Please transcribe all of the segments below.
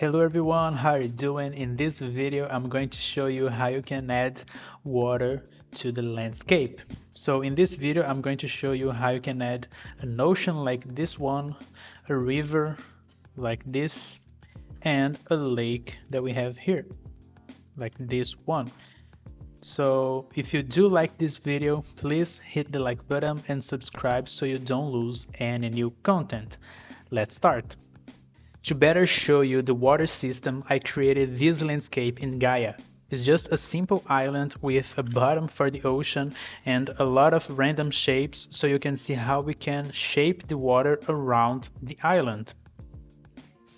Hello everyone, how are you doing? In this video, I'm going to show you how you can add water to the landscape. So in this video, I'm going to show you how you can add an ocean like this one, a river like this, and a lake that we have here, like this one. So if you do like this video, please hit the like button and subscribe so you don't lose any new content. Let's start. To better show you the water system, I created this landscape in Gaia. It's just a simple island with a bottom for the ocean and a lot of random shapes so you can see how we can shape the water around the island.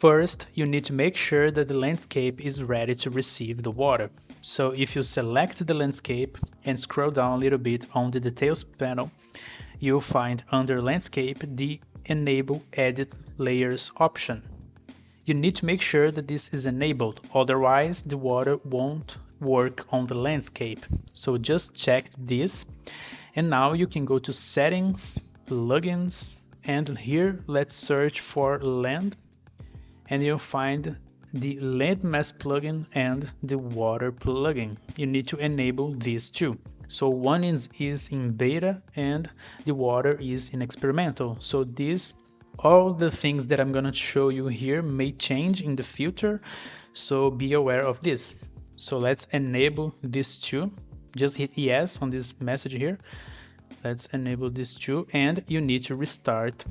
First, you need to make sure that the landscape is ready to receive the water. So if you select the landscape and scroll down a little bit on the details panel, you'll find under landscape the enable edit layers option. You need to make sure that this is enabled, otherwise the water won't work on the landscape. So just check this, and now you can go to settings, plugins, and here let's search for land, and you'll find the landmass plugin and the water plugin. You need to enable these two. So one is in beta and the water is in experimental. So all the things that I'm gonna show you here may change in the future, so be aware of this. So let's enable these two. Just hit yes on this message here. Let's enable these two, and you need to restart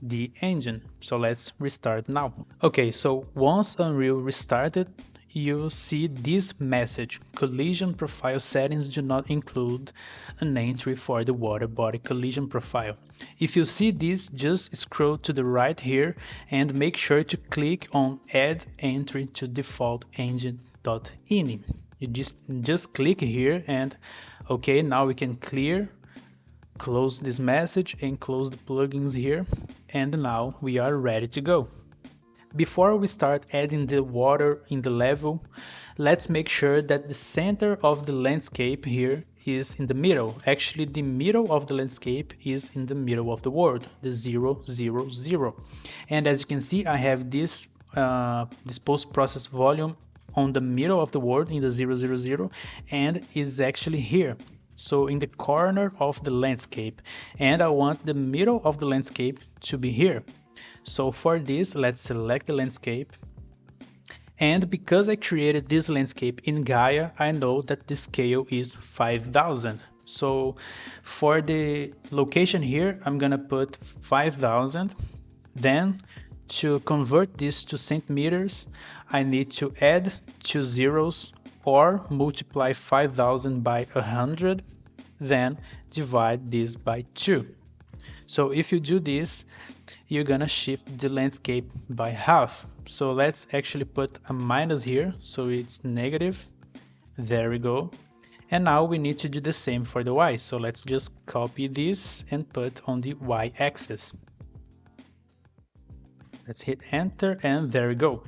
the engine. So let's restart now. Okay, so once Unreal restarted, you'll see this message: collision profile settings do not include an entry for the water body collision profile. If you see this, just scroll to the right here and make sure to click on add entry to default engine.ini. You just click here, and okay, now we can close this message and close the plugins here, and now we are ready to go. Before we start adding the water in the level, let's make sure that the center of the landscape here is in the middle. Actually, the middle of the landscape is in the middle of the word, the 0, 0, 0. And as you can see, I have this post-process volume on the middle of the word in the 0, 0, 0, and is actually here. So in the corner of the landscape, and I want the middle of the landscape to be here. So for this, let's select the landscape. And because I created this landscape in Gaia, I know that the scale is 5000. So for the location here, I'm gonna put 5000. Then to convert this to centimeters, I need to add 2 zeros or multiply 5000 by 100, then divide this by 2. So if you do this, you're gonna shift the landscape by half. So let's actually put a minus here, so it's negative. There we go. And now we need to do the same for the y. So let's just copy this and put on the y-axis. Let's hit enter, and there we go.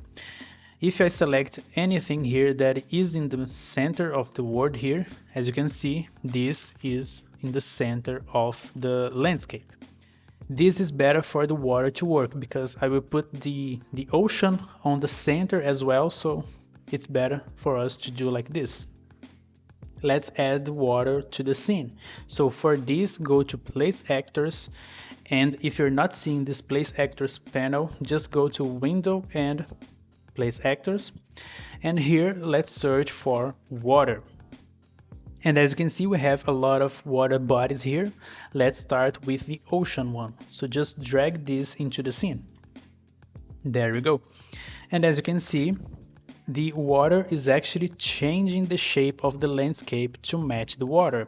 If I select anything here that is in the center of the word here, as you can see, this is in the center of the landscape. This is better for the water to work because I will put the ocean on the center as well, so it's better for us to do like this. Let's add water to the scene. So for this, go to place actors, and if you're not seeing this place actors panel, just go to window and place actors, and here let's search for water. And as you can see, we have a lot of water bodies here. Let's start with the ocean one. So just drag this into the scene. There we go. And as you can see, the water is actually changing the shape of the landscape to match the water.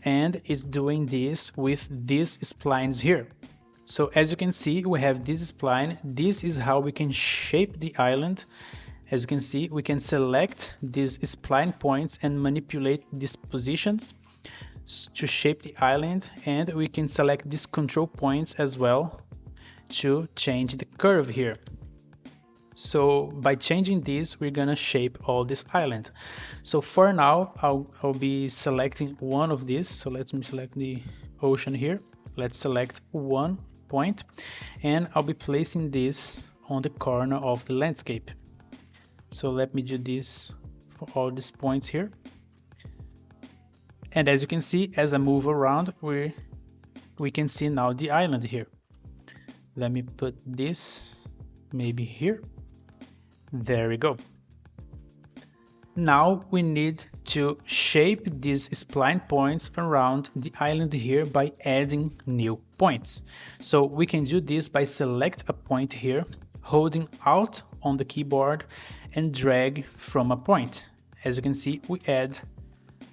And it's doing this with these splines here. So as you can see, we have this spline. This is how we can shape the island. As you can see, we can select these spline points and manipulate these positions to shape the island, and we can select these control points as well to change the curve here. So by changing this, we're gonna shape all this island. So for now, I'll be selecting one of these. So let me select the ocean here. Let's select one point, and I'll be placing this on the corner of the landscape. So let me do this for all these points here. And as you can see, as I move around, we can see now the island here. Let me put this maybe here. There we go. Now we need to shape these spline points around the island here by adding new points. So we can do this by select a point here, holding Alt on the keyboard and drag from a point. As you can see, we add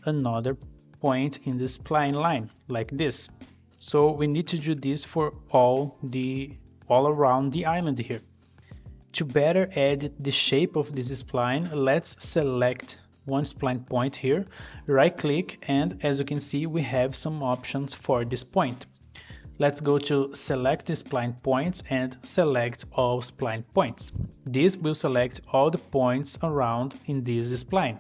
another point in the spline line like this. So we need to do this for all around the island here. To better edit the shape of this spline, let's select one spline point here, right click, and as you can see we have some options for this point. Let's go to select the spline points and select all spline points. This will select all the points around in this spline.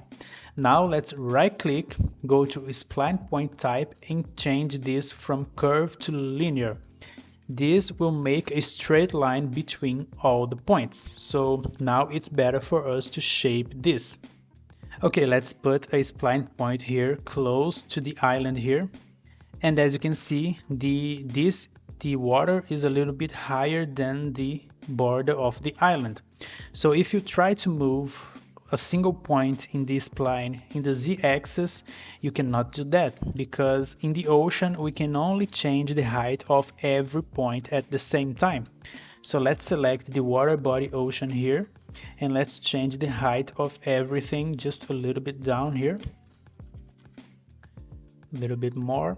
Now let's right click, go to spline point type and change this from curve to linear. This will make a straight line between all the points. So now it's better for us to shape this. Okay, let's put a spline point here close to the island here. And as you can see, the water is a little bit higher than the border of the island. So if you try to move a single point in this spline in the z-axis, you cannot do that, because in the ocean we can only change the height of every point at the same time. So let's select the water body ocean here and let's change the height of everything just a little bit down here, a little bit more.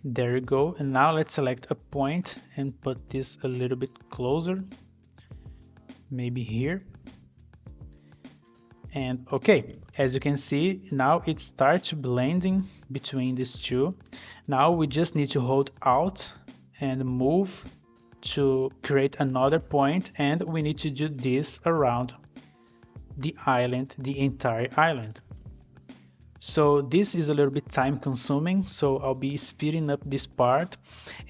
There you go. And now let's select a point and put this a little bit closer, maybe here. And okay, as you can see, now it starts blending between these two. Now we just need to hold Alt and move to create another point, and we need to do this around the island, the entire island. So this is a little bit time consuming, so I'll be speeding up this part.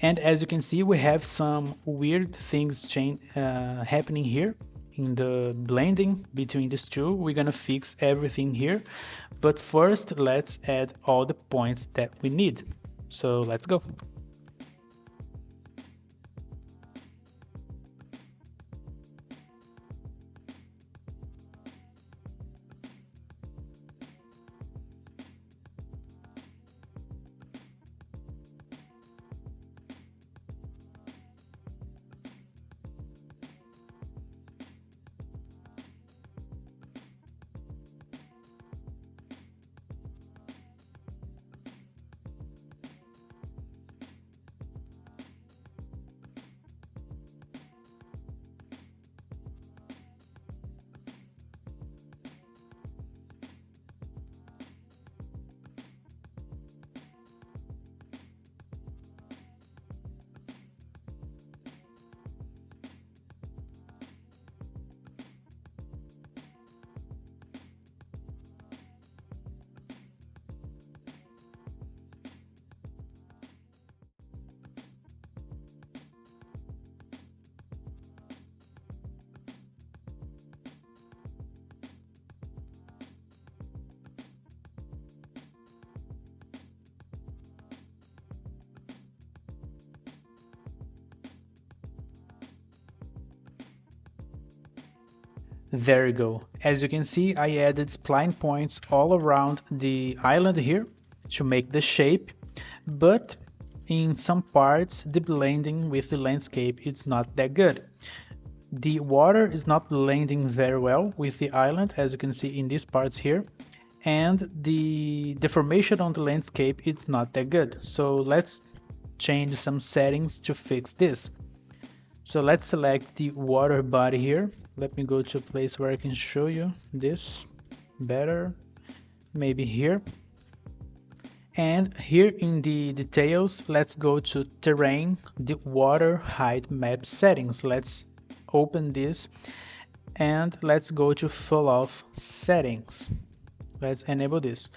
And as you can see, we have some weird things happening here in the blending between these two. We're gonna fix everything here, but first let's add all the points that we need. So let's go. There you go. As you can see, I added spline points all around the island here to make the shape, but in some parts the blending with the landscape is not that good. The water is not blending very well with the island, as you can see in these parts here, and the deformation on the landscape is not that good. So let's change some settings to fix this. So let's select the water body here. Let me go to a place where I can show you this better, maybe here. And here in the details, let's go to terrain, the water height map settings. Let's open this and let's go to fall off settings. Let's enable this.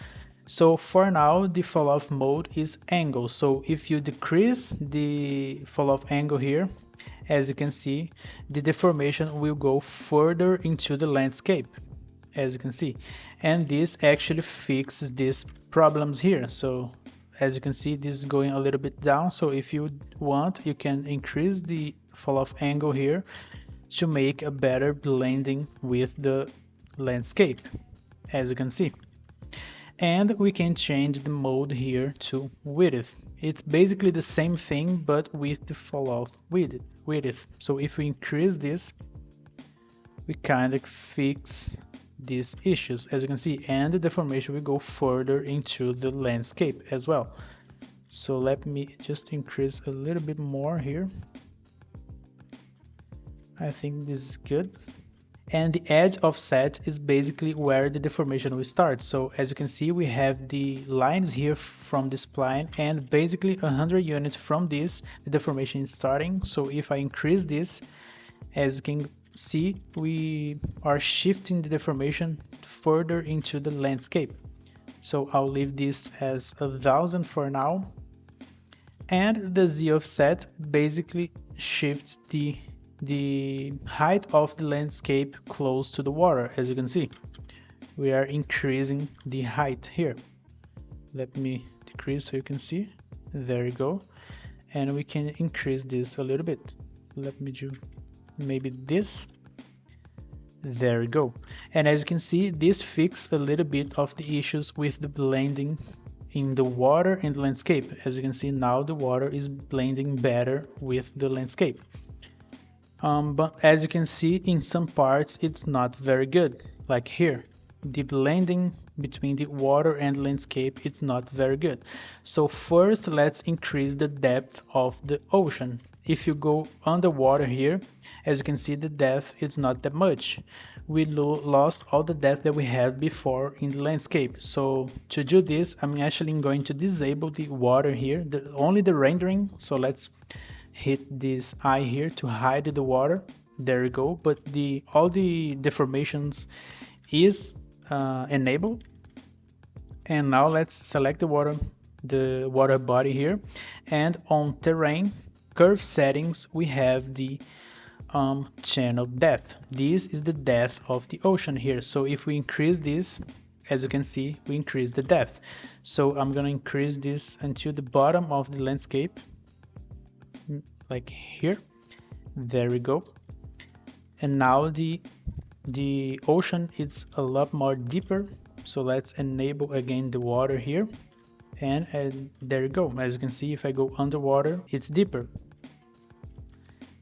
So for now, the fall off mode is angle. So if you decrease the fall off angle here, as you can see, the deformation will go further into the landscape. as you can see. And this actually fixes these problems here. So as you can see, this is going a little bit down. So if you want, you can increase the fall off angle here to make a better blending with the landscape, as you can see. And we can change the mode here to width. It's basically the same thing, but with the fall off width. So if we increase this, we kind of fix these issues, as you can see, and the deformation will go further into the landscape as well. So let me just increase a little bit more here. I think this is good. And the edge offset is basically where the deformation will start. So as you can see, we have the lines here from this spline, and basically 100 units from this, the deformation is starting. So if I increase this, as you can see, we are shifting the deformation further into the landscape. So I'll leave this as 1000 for now. And the Z offset basically shifts the height of the landscape close to the water. As you can see, we are increasing the height here. Let me decrease so you can see. There you go. And we can increase this a little bit. Let me do maybe this. There we go. And as you can see, this fixes a little bit of the issues with the blending in the water and the landscape. As you can see, now the water is blending better with the landscape. But as you can see, in some parts it's not very good, like here. The blending between the water and landscape, it's not very good. So first, let's increase the depth of the ocean. If you go underwater here, as you can see, the depth is not that much. We lost all the depth that we had before in the landscape. So to do this, I'm actually going to disable the water here, only the rendering. So let's hit this eye here to hide the water. There we go. But all the deformations is enabled. And now let's select the water body here, and on terrain curve settings we have the channel depth. This is the depth of the ocean here. So if we increase this, as you can see, we increase the depth. So I'm gonna increase this until the bottom of the landscape, like here. There we go. And now the ocean is a lot more deeper. So let's enable again the water here, and there you go. As you can see, if I go underwater, it's deeper.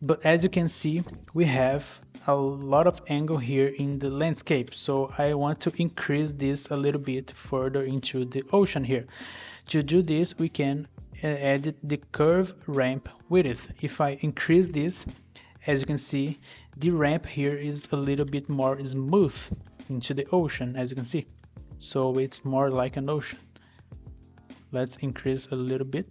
But as you can see, we have a lot of angle here in the landscape. So I want to increase this a little bit further into the ocean here. To do this, we can edit the curve ramp width. If I increase this, as you can see, the ramp here is a little bit more smooth into the ocean, as you can see. So it's more like an ocean. Let's increase a little bit.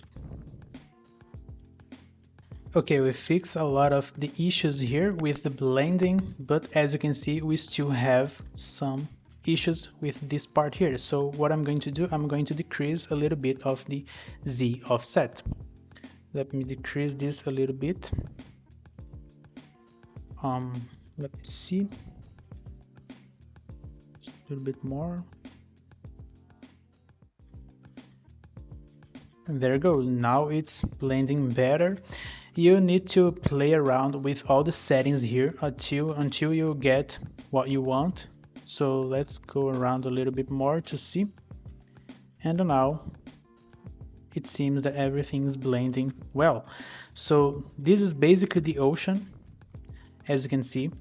Okay, we fixed a lot of the issues here with the blending, but as you can see, we still have some issues with this part here. So what I'm going to do, I'm going to decrease a little bit of the Z offset. Let me decrease this a little bit. Let me see, just a little bit more. And there you go. Now it's blending better. You need to play around with all the settings here until you get what you want. So let's go around a little bit more to see. And now it seems that everything is blending well. So this is basically the ocean, as you can see.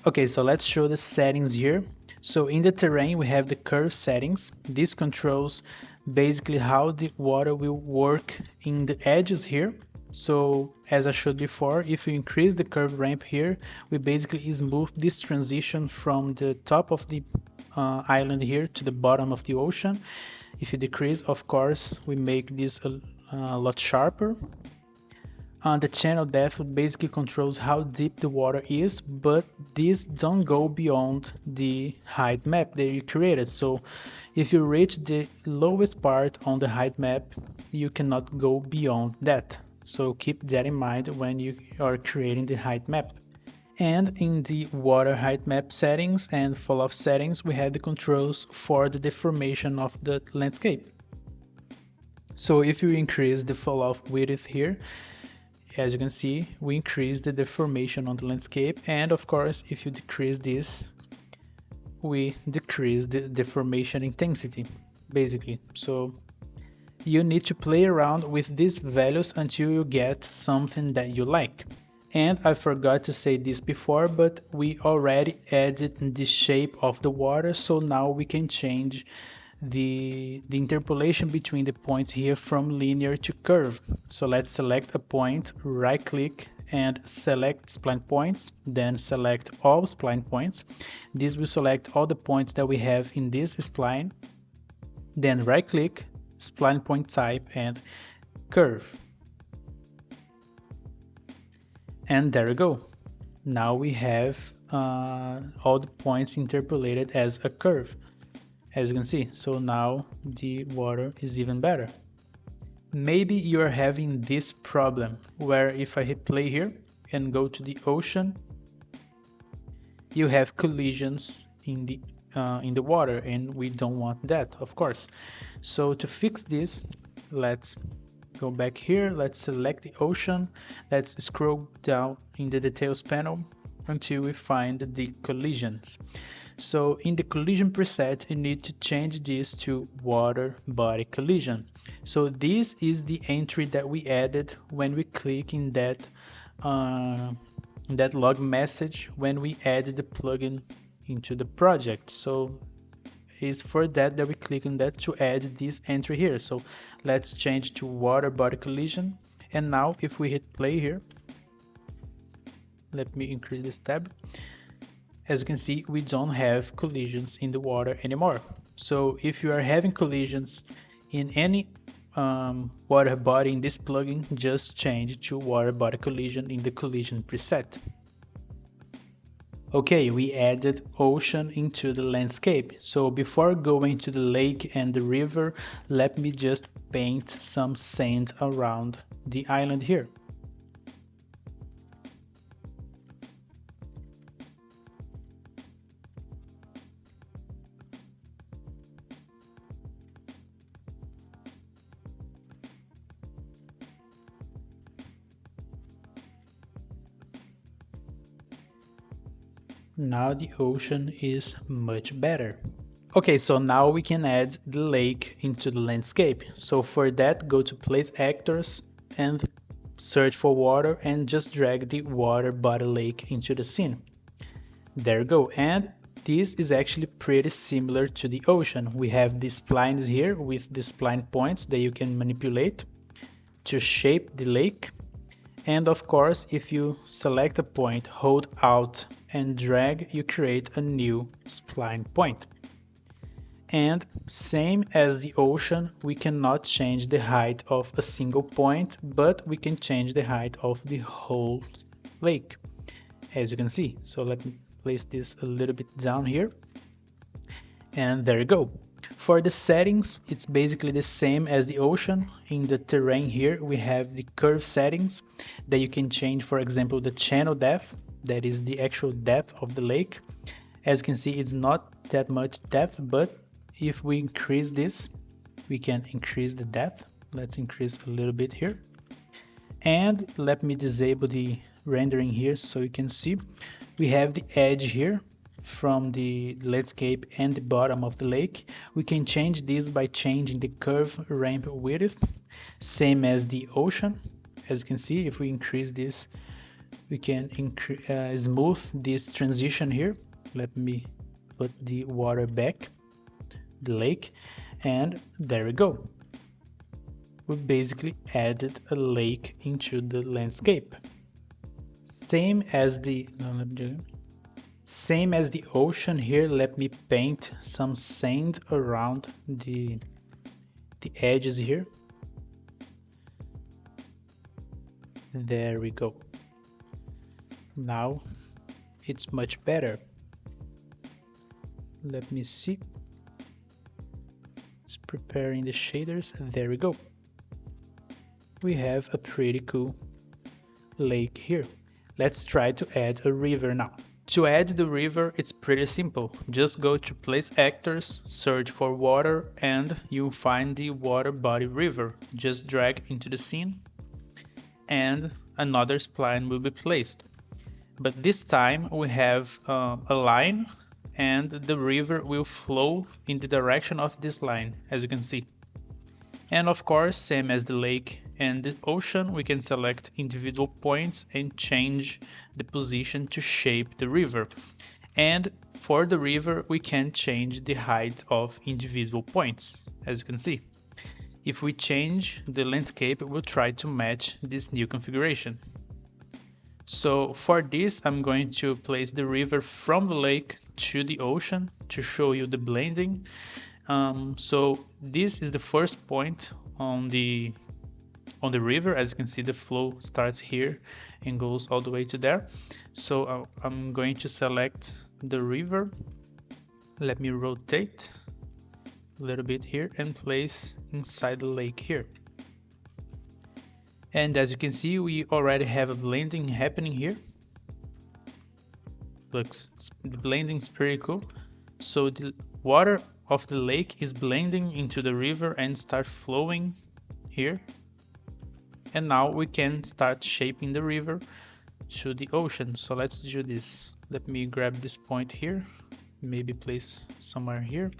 Okay, so let's show the settings here. So in the terrain, we have the curve settings. This controls basically how the water will work in the edges here. So as I showed before, if you increase the curve ramp here, we basically smooth this transition from the top of the island here to the bottom of the ocean. If you decrease, of course, we make this a lot sharper. The channel depth basically controls how deep the water is, but these don't go beyond the height map that you created. So if you reach the lowest part on the height map, you cannot go beyond that. So keep that in mind when you are creating the height map. And in the water height map settings and fall off settings, we have the controls for the deformation of the landscape. So if you increase the fall off width here, as you can see, we increase the deformation on the landscape. And of course, if you decrease this, we decrease the deformation intensity, basically. So you need to play around with these values until you get something that you like. And I forgot to say this before, but we already added the shape of the water, so now we can change the interpolation between the points here from linear to curve. So let's select a point, right click and select spline points, then select all spline points. This will select all the points that we have in this spline, then right click, spline point type and curve. And there we go. Now we have all the points interpolated as a curve, as you can see. So now the water is even better. Maybe you are having this problem where if I hit play here and go to the ocean, you have collisions in the water, and we don't want that, of course. So to fix this, let's go back here, let's select the ocean, let's scroll down in the details panel until we find the collisions. So in the collision preset, you need to change this to water body collision. So this is the entry that we added when we click in that log message when we added the plugin into the project. So is for that we click on that to add this entry here. So let's change to water body collision, and now if we hit play here, let me increase this tab. As you can see, we don't have collisions in the water anymore. So if you are having collisions in any water body in this plugin, just change to water body collision in the collision preset. Okay, we added ocean into the landscape. So before going to the lake and the river, let me just paint some sand around the island here. Now the ocean is much better. Okay, so now we can add the lake into the landscape. So for that, go to place actors and search for water and just drag the water body lake into the scene. There you go. And this is actually pretty similar to the ocean. We have these splines here with the spline points that you can manipulate to shape the lake. And of course, if you select a point, hold Alt and drag, you create a new spline point. And same as the ocean, we cannot change the height of a single point, but we can change the height of the whole lake, as you can see. So let me place this a little bit down here. And there you go. For the settings, it's basically the same as the ocean. In the terrain here, we have the curve settings that you can change, for example, the channel depth, that is the actual depth of the lake. As you can see, it's not that much depth, but if we increase this, we can increase the depth. Let's increase a little bit here. And let me disable the rendering here so you can see. We have the edge here from the landscape and the bottom of the lake. We can change this by changing the curve ramp width, same as the ocean. As you can see, if we increase this, we can smooth this transition here. Let me put the water back, the lake, and there we go. We basically added a lake into the landscape. Same as the ocean here, let me paint some sand around the edges here. There we go. Now it's much better. Let me see. It's preparing the shaders. There we go. We have a pretty cool lake here. Let's try to add a river now. To add the river, it's pretty simple. Just go to Place Actors, search for water, and you'll find the water body river. Just drag into the scene, and another spline will be placed. But this time we have a line, and the river will flow in the direction of this line, as you can see. And of course, same as the lake and the ocean, we can select individual points and change the position to shape the river. And for the river, we can change the height of individual points, as you can see. If we change the landscape, we'll try to match this new configuration. So for this, I'm going to place the river from the lake to the ocean to show you the blending. So this is the first point on the river. As you can see, the flow starts here and goes all the way to there. So I'm going to select the river. Let me rotate a little bit here and place inside the lake here. And as you can see, we already have a blending happening here. Looks, the blending is pretty cool. So the water of the lake is blending into the river and start flowing here. And now we can start shaping the river to the ocean. So let's do this. Let me grab this point here, maybe place somewhere here.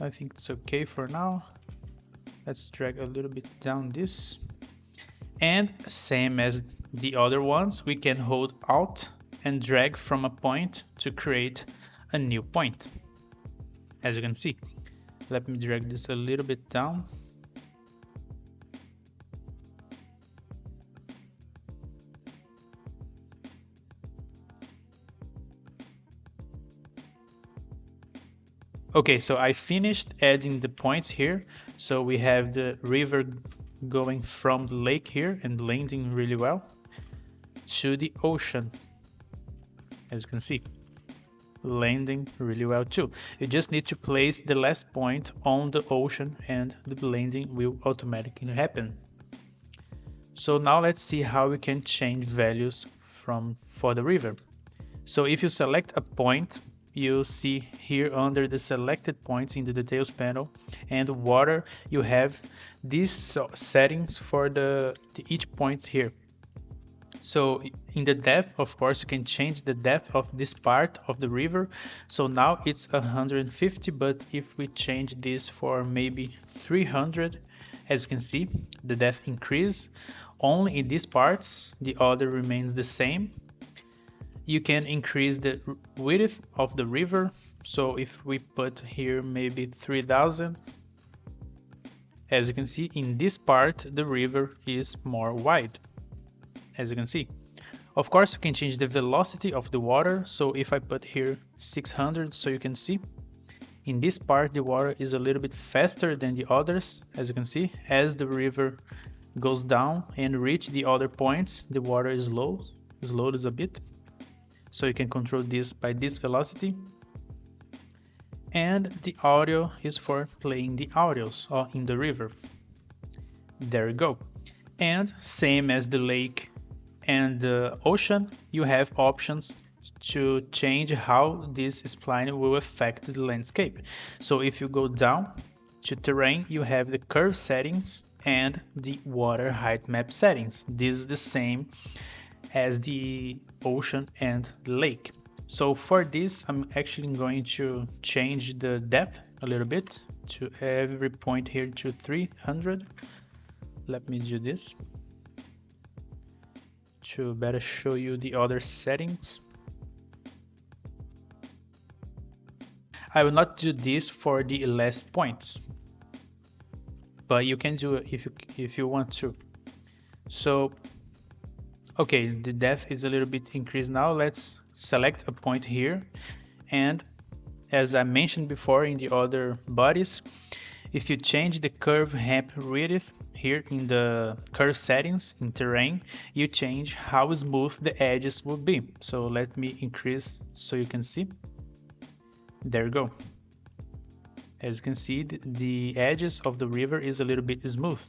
I think it's okay for now. Let's drag a little bit down this. And same as the other ones, we can hold Alt and drag from a point to create a new point. As you can see, let me drag this a little bit down. Okay, so I finished adding the points here. So we have the river going from the lake here and blending really well to the ocean, as you can see, blending really well too. You just need to place the last point on the ocean and the blending will automatically happen. So now let's see how we can change values for the river. So if you select a point, you see here under the selected points in the details panel and water, you have these settings for each point here. So in the depth, of course, you can change the depth of this part of the river. So now it's 150, but if we change this for maybe 300, as you can see, the depth increase only in these parts, the other remains the same. You can increase the width of the river. So if we put here maybe 3000, as you can see in this part, the river is more wide, as you can see. Of course, you can change the velocity of the water. So if I put here 600, so you can see in this part, the water is a little bit faster than the others, as you can see. As the river goes down and reach the other points, the water is slows a bit. So you can control this by this velocity. And the audio is for playing the audios in the river. There you go. And same as the lake and the ocean, you have options to change how this spline will affect the landscape. So if you go down to terrain, you have the curve settings and the water height map settings. This is the same as the ocean and the lake. So for this, I'm actually going to change the depth a little bit to every point here to 300. Let me do this to better show you the other settings. I will not do this for the last points, but you can do it if you want to. So okay, the depth is a little bit increased now. Let's select a point here. And as I mentioned before in the other bodies, if you change the curve ramp width here in the curve settings in terrain, you change how smooth the edges will be. So let me increase so you can see. There you go. As you can see, the edges of the river is a little bit smooth.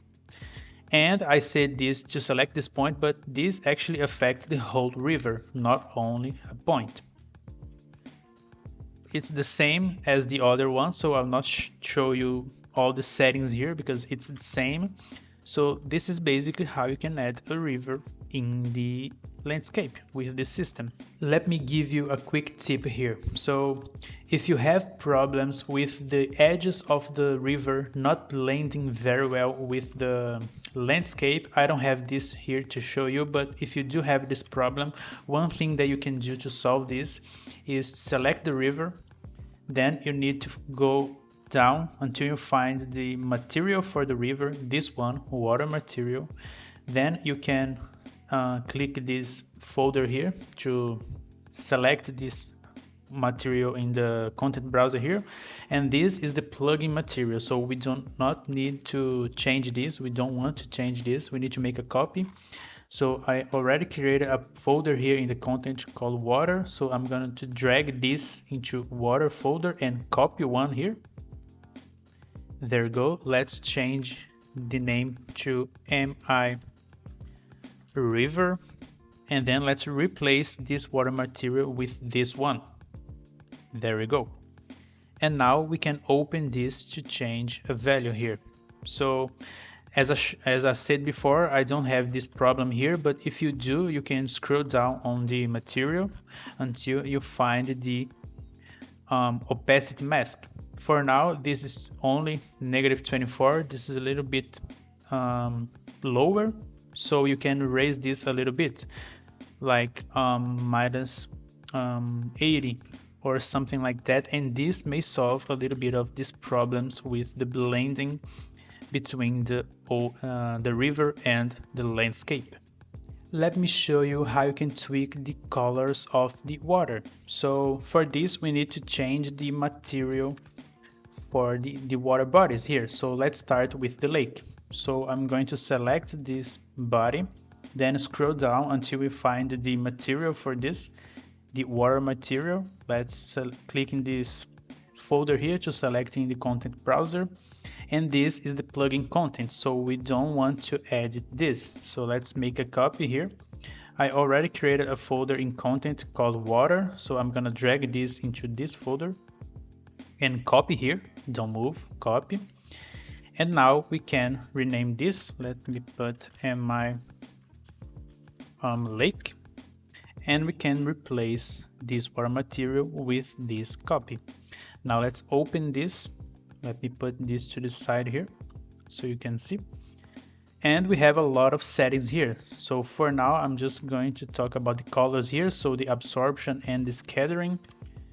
And I said this to select this point, but this actually affects the whole river, not only a point. It's the same as the other one, so I'll not show you all the settings here because it's the same. So this is basically how you can add a river in the landscape with this system. Let me give you a quick tip here. So if you have problems with the edges of the river not blending very well with the landscape, I don't have this here to show you, but if you do have this problem, one thing that you can do to solve this is select the river, then you need to go down until you find the material for the river, this one, water material. Then you can click this folder here to select this material in the content browser here, and this is the plugin material, so we do not need to change this. We don't want to change this. We need to make a copy. So I already created a folder here in the content called water, so I'm going to drag this into water folder and copy one here. There we go. Let's change the name to mi river, and then let's replace this water material with this one. There we go. And now we can open this to change a value here. So as I said before, I don't have this problem here, but if you do, you can scroll down on the material until you find the opacity mask. For now, this is only -24. This is a little bit lower, so you can raise this a little bit, like -80 or something like that, and this may solve a little bit of these problems with the blending between the river and the landscape. Let me show you how you can tweak the colors of the water. So for this we need to change the material for the water bodies here. So let's start with the lake. So I'm going to select this body, then scroll down until we find the material for this, the water material. Let's click in this folder here to select in the content browser, and this is the plugin content, so we don't want to edit this. So let's make a copy here. I already created a folder in content called water, so I'm gonna drag this into this folder and copy here. Don't move, copy. And now we can rename this. Let me put mi lake, and we can replace this water material with this copy. Now let's open this. Let me put this to the side here so you can see. And we have a lot of settings here. So for now, I'm just going to talk about the colors here. So the absorption and the scattering.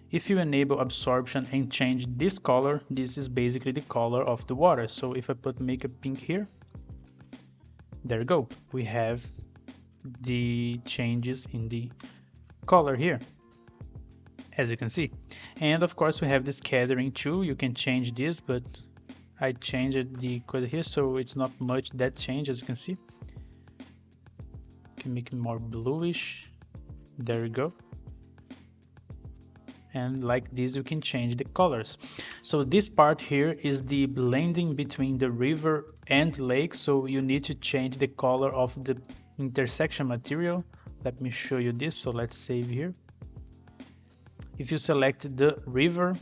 If you enable absorption and change this color, this is basically the color of the water. So if I make a pink here, there you go. We have the changes in the color here, as you can see. And of course we have the scattering too. You can change this, but I changed the color here, so it's not much that change, as you can see. You can make it more bluish. There we go. And like this you can change the colors. So this part here is the blending between the river and lake, so you need to change the color of the intersection material. Let me show you this. So let's save here. If you select the river,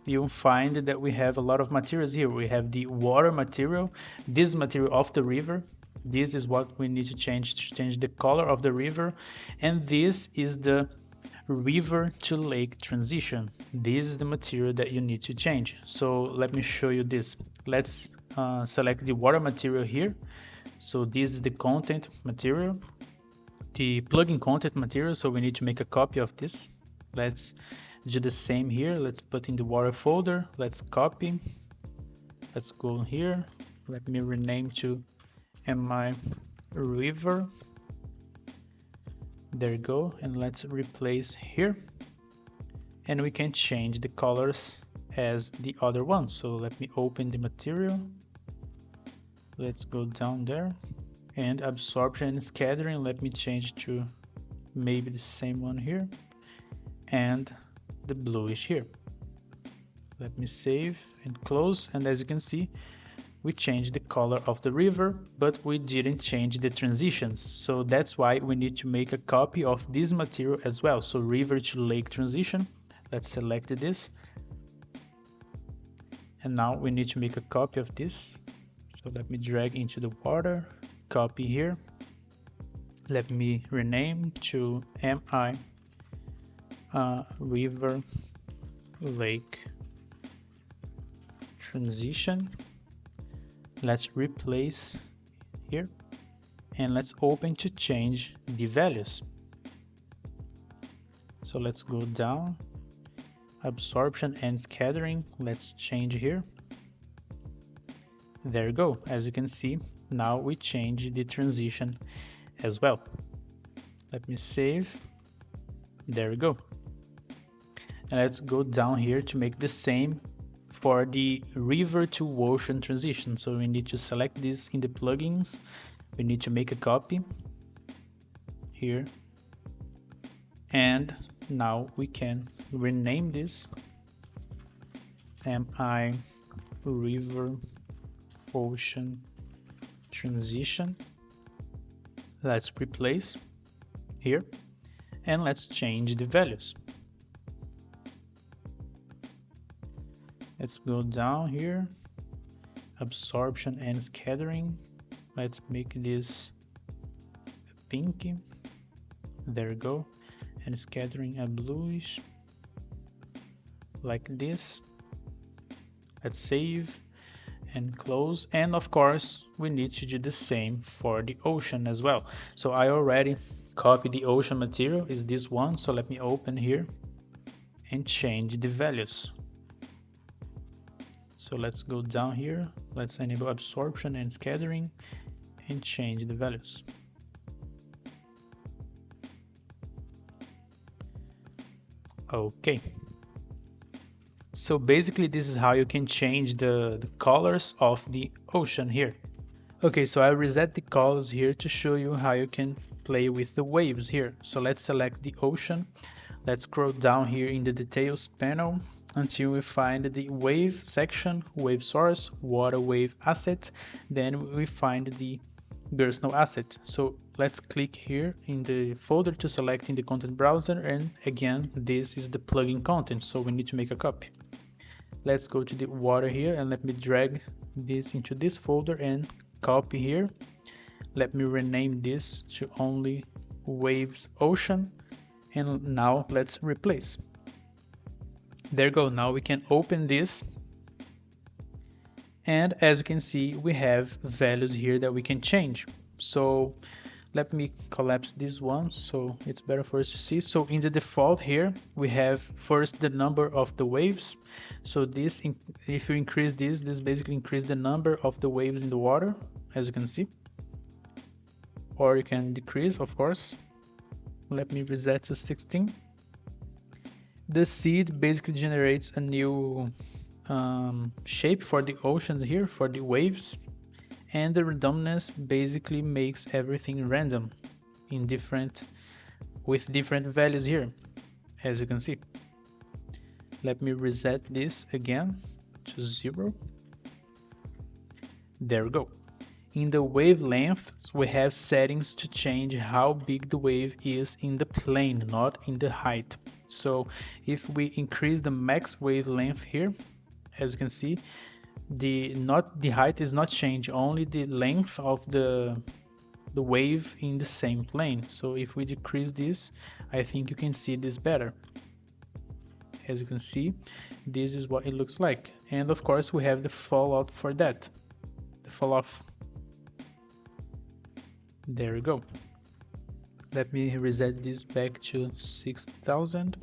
you'll find that we have a lot of materials here. We have the water material, this material of the river. This is what we need to change the color of the river. And this is the river to lake transition. This is the material that you need to change. So let me show you this. Let's select the water material here. So this is the content material, the plugin content material. So we need to make a copy of this. Let's do the same here. Let's put in the water folder. Let's copy. Let's go here. Let me rename to mi river. There you go. And let's replace here. And we can change the colors as the other one. So let me open the material. Let's go down there. And absorption and scattering, let me change to maybe the same one here. And the bluish here. Let me save and close, and as you can see, we changed the color of the river, but we didn't change the transitions. So that's why we need to make a copy of this material as well. So river to lake transition, let's select this. And now we need to make a copy of this. So let me drag into the water, copy here. Let me rename to MI river lake transition. Let's replace here and let's open to change the values. So let's go down, absorption and scattering, let's change here. There you go. As you can see, now we change the transition as well. Let me save. There we go. And let's go down here to make the same for the river to ocean transition. So we need to select this in the plugins. We need to make a copy here. And now we can rename this MI river ocean transition. Let's replace here and let's change the values. Let's go down here, absorption and scattering. Let's make this pinky. There we go. And scattering a bluish like this. Let's save and close. And of course we need to do the same for the ocean as well. So I already copied the ocean material, is this one. So let me open here and change the values. So let's go down here, let's enable absorption and scattering and change the values. Okay. So basically this is how you can change the colors of the ocean here. Okay, so I reset the colors here to show you how you can play with the waves here. So let's select the ocean. Let's scroll down here in the details panel until we find the wave section, wave source, water wave asset. Then we find the Gersnell asset. So let's click here in the folder to select in the content browser, and again this is the plugin content, so we need to make a copy. Let's go to the water here and let me drag this into this folder and copy here. Let me rename this to only waves ocean, and now let's replace. There you go. Now we can open this, and as you can see we have values here that we can change. So let me collapse this one so it's better for us to see. So in the default here we have first the number of the waves. So this, if you increase this basically increase the number of the waves in the water, as you can see, or you can decrease, of course. Let me reset to 16. The seed basically generates a new shape for the oceans here, for the waves, and the randomness basically makes everything random in with different values here, as you can see. Let me reset this again to 0. There we go. In the wavelength we have settings to change how big the wave is in the plane, not in the height. So if we increase the max wavelength here, as you can see, the height is not changed, only the length of the wave in the same plane. So if we decrease this, I think you can see this better. As you can see, this is what it looks like. And of course we have the fallout for that, the fall off. There we go. Let me reset this back to 6000.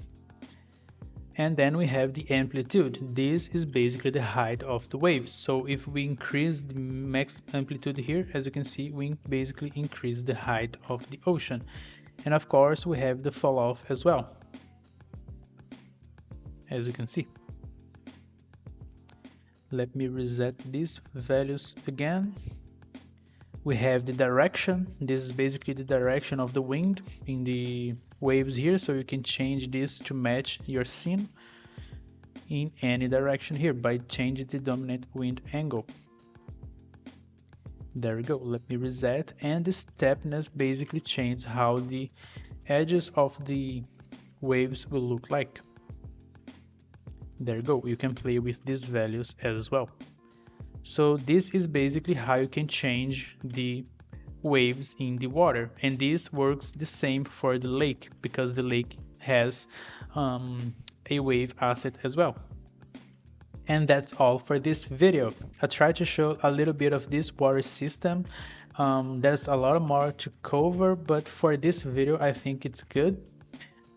And then we have the amplitude. This is basically the height of the waves. So if we increase the max amplitude here, as you can see, we basically increase the height of the ocean. And of course we have the fall off as well, as you can see. Let me reset these values again. We have the direction. This is basically the direction of the wind in the waves here, so you can change this to match your scene in any direction here by changing the dominant wind angle. There we go. Let me reset, and the steppiness basically changes how the edges of the waves will look like. There you go. You can play with these values as well. So this is basically how you can change the waves in the water, and this works the same for the lake because the lake has a wave asset as well. And that's all for this video. I tried to show a little bit of this water system. There's a lot more to cover, but for this video I think it's good.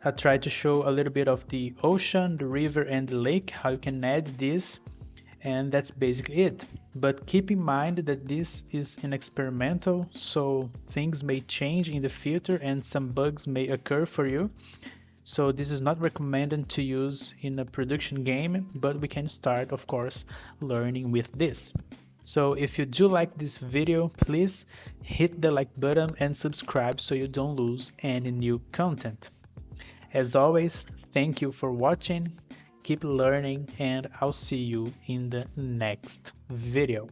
I tried to show a little bit of the ocean, the river and the lake, how you can add this, and that's basically it. But keep in mind that this is an experimental, so things may change in the future and some bugs may occur for you. So this is not recommended to use in a production game, but we can start, of course, learning with this. So if you do like this video, please hit the like button and subscribe so you don't lose any new content. As always, thank you for watching, keep learning, and I'll see you in the next video.